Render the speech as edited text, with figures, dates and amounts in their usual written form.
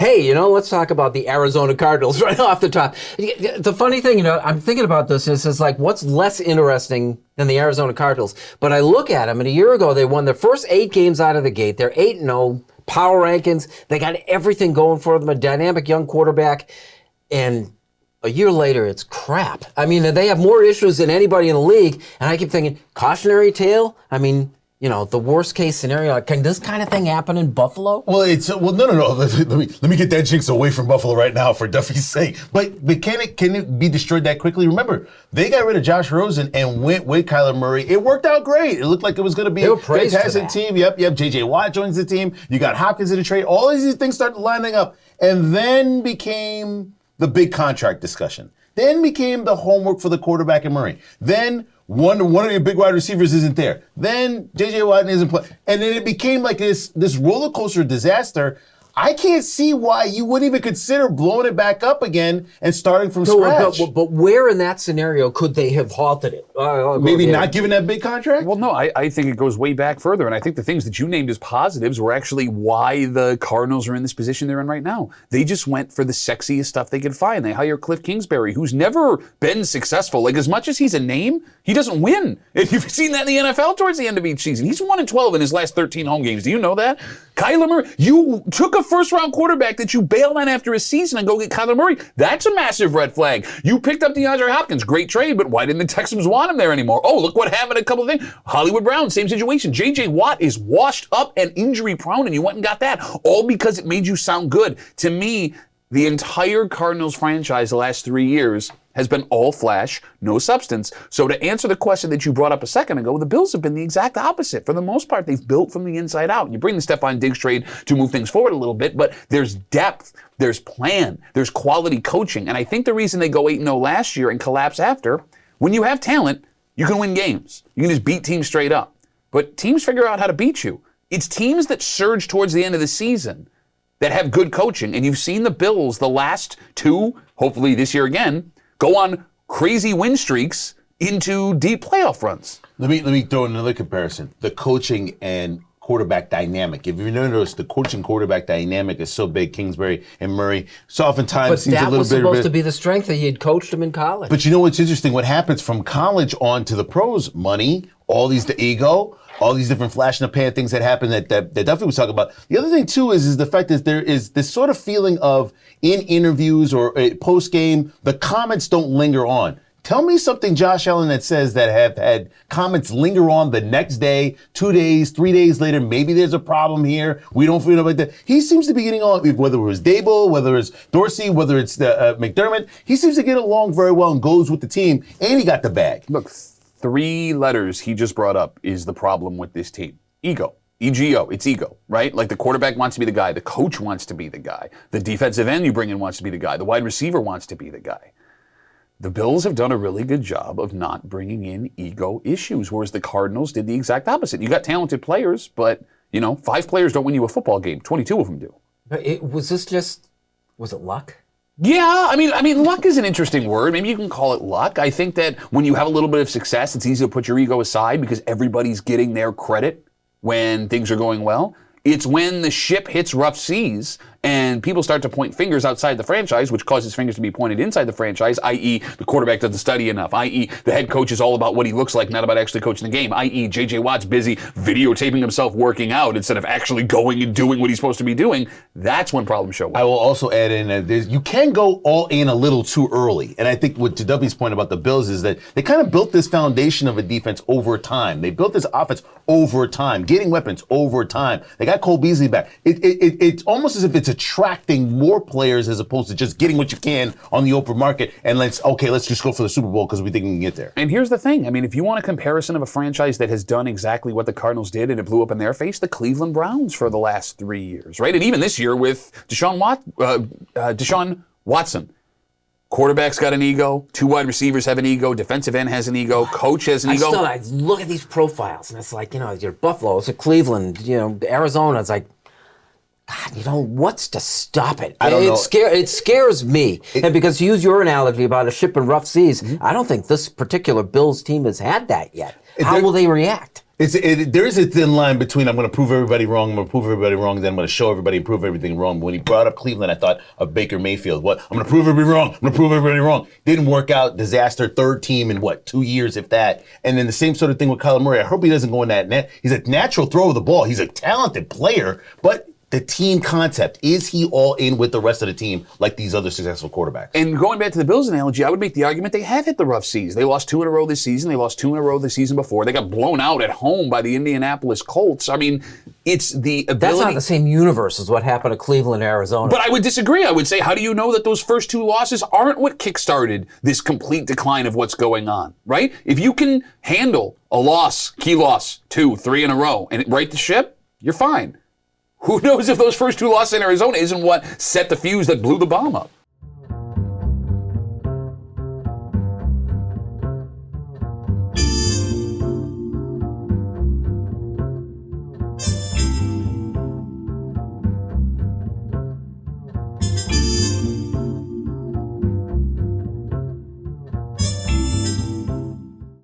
Hey, let's talk about the Arizona Cardinals right off the top. The funny thing, I'm thinking about this is like, what's less interesting than the Arizona Cardinals? But I look at them, and a year ago, they won their first 8 games out of the gate. They're 8-0, power rankings. They got everything going for them, a dynamic young quarterback. And a year later, it's crap. I mean, they have more issues than anybody in the league. And I keep thinking, cautionary tale? I mean, the worst case scenario, can this kind of thing happen in Buffalo? Well, no. Let me get that jinx away from Buffalo right now for Duffy's sake. But can it be destroyed that quickly? Remember, they got rid of Josh Rosen and went with Kyler Murray. It worked out great. It looked like it was going to be a fantastic team. Yep. J.J. Watt joins the team. You got Hopkins in the trade. All these things started lining up, and then became the big contract discussion. Then became the homework for the quarterback and Murray. Then one of your big wide receivers isn't there. Then J.J. Watt isn't playing. And then it became like this roller coaster disaster. I can't see why you wouldn't even consider blowing it back up again and starting from scratch. But where in that scenario could they have halted it? Maybe not giving that big contract? Well, no, I think it goes way back further. And I think the things that you named as positives were actually why the Cardinals are in this position they're in right now. They just went for the sexiest stuff they could find. They hire Cliff Kingsbury, who's never been successful. Like, as much as he's a name, he doesn't win. And you've seen that in the NFL towards the end of each season. He's 1-12 in his last 13 home games. Do you know that? Kyler Murray, you took a first-round quarterback that you bailed on after a season and go get Kyler Murray. That's a massive red flag. You picked up DeAndre Hopkins. Great trade, but why didn't the Texans want him there anymore? Oh, look what happened. A couple of things. Hollywood Brown, same situation. J.J. Watt is washed up and injury-prone, and you went and got that. All because it made you sound good. To me, the entire Cardinals franchise the last 3 years has been all flash, no substance. So to answer the question that you brought up a second ago, the Bills have been the exact opposite. For the most part, they've built from the inside out. You bring the Stephon Diggs trade to move things forward a little bit, but there's depth, there's plan, there's quality coaching. And I think the reason they go 8-0 last year and collapse after, when you have talent, you can win games. You can just beat teams straight up. But teams figure out how to beat you. It's teams that surge towards the end of the season that have good coaching. And you've seen the Bills the last 2, hopefully this year again, go on crazy win streaks into deep playoff runs. Let me throw in another comparison. The coaching and quarterback dynamic. If you notice, the coaching quarterback dynamic is so big, Kingsbury and Murray. So oftentimes seems a little bit. But that was supposed to be the strength that he had coached him in college. But you know what's interesting? What happens from college on to the pros? Money, the ego, all these different flash in the pan things that happen that Duffy was talking about. The other thing too is the fact that there is this sort of feeling of in interviews or post game, the comments don't linger on. Tell me something Josh Allen that says that have had comments linger on the next day, 2 days, 3 days later. Maybe there's a problem here. We don't feel like that. He seems to be getting on, whether it was Dable, whether it's Dorsey, whether it's McDermott. He seems to get along very well and goes with the team, and he got the bag. Look, 3 letters he just brought up is the problem with this team. Ego. EGO, it's ego, right? Like the quarterback wants to be the guy, the coach wants to be the guy, the defensive end you bring in wants to be the guy, the wide receiver wants to be the guy. The Bills have done a really good job of not bringing in ego issues, whereas the Cardinals did the exact opposite. You got talented players, but, 5 players don't win you a football game. 22 of them do. But was it luck? Yeah, I mean, luck is an interesting word. Maybe you can call it luck. I think that when you have a little bit of success, it's easy to put your ego aside because everybody's getting their credit when things are going well. It's when the ship hits rough seas and people start to point fingers outside the franchise, which causes fingers to be pointed inside the franchise, i.e. the quarterback doesn't study enough, i.e. the head coach is all about what he looks like, not about actually coaching the game, i.e. J.J. Watt's busy videotaping himself working out instead of actually going and doing what he's supposed to be doing. That's when problems show up. I will also add in that you can go all in a little too early. And I think to Duffy's point about the Bills is that they kind of built this foundation of a defense over time. They built this offense over time, getting weapons over time. They got Cole Beasley back. It's almost as if it's attracting more players as opposed to just getting what you can on the open market and let's just go for the Super Bowl because we think we can get there. And here's the thing. I mean, if you want a comparison of a franchise that has done exactly what the Cardinals did and it blew up in their face, the Cleveland Browns for the last 3 years, right? And even this year with Deshaun Watson. Quarterback's got an ego. 2 wide receivers have an ego. Defensive end has an ego. Coach has an ego. I look at these profiles, and it's like, you're Buffalo, it's Cleveland, Arizona. It's like, God, what's to stop it? I don't know. It scares me. And because to use your analogy about a ship in rough seas, I don't think this particular Bills team has had that yet. How will they react? There is a thin line between I'm going to prove everybody wrong, then I'm going to show everybody and prove everything wrong. When he brought up Cleveland, I thought of Baker Mayfield. I'm going to prove everybody wrong. Didn't work out. Disaster. Third team in 2 years, if that. And then the same sort of thing with Kyler Murray. I hope he doesn't go in that net. He's a natural thrower of the ball. He's a talented player, but the team concept, is he all in with the rest of the team like these other successful quarterbacks? And going back to the Bills analogy, I would make the argument they have hit the rough seas. They lost 2 in a row this season. They lost 2 in a row the season before. They got blown out at home by the Indianapolis Colts. I mean, it's the ability. That's not the same universe as what happened to Cleveland, Arizona. But I would disagree. I would say, how do you know that those first 2 losses aren't what kickstarted this complete decline of what's going on, right? If you can handle a loss, key loss, 2, 3 in a row, and right the ship, you're fine. Who knows if those first 2 losses in Arizona isn't what set the fuse that blew the bomb up?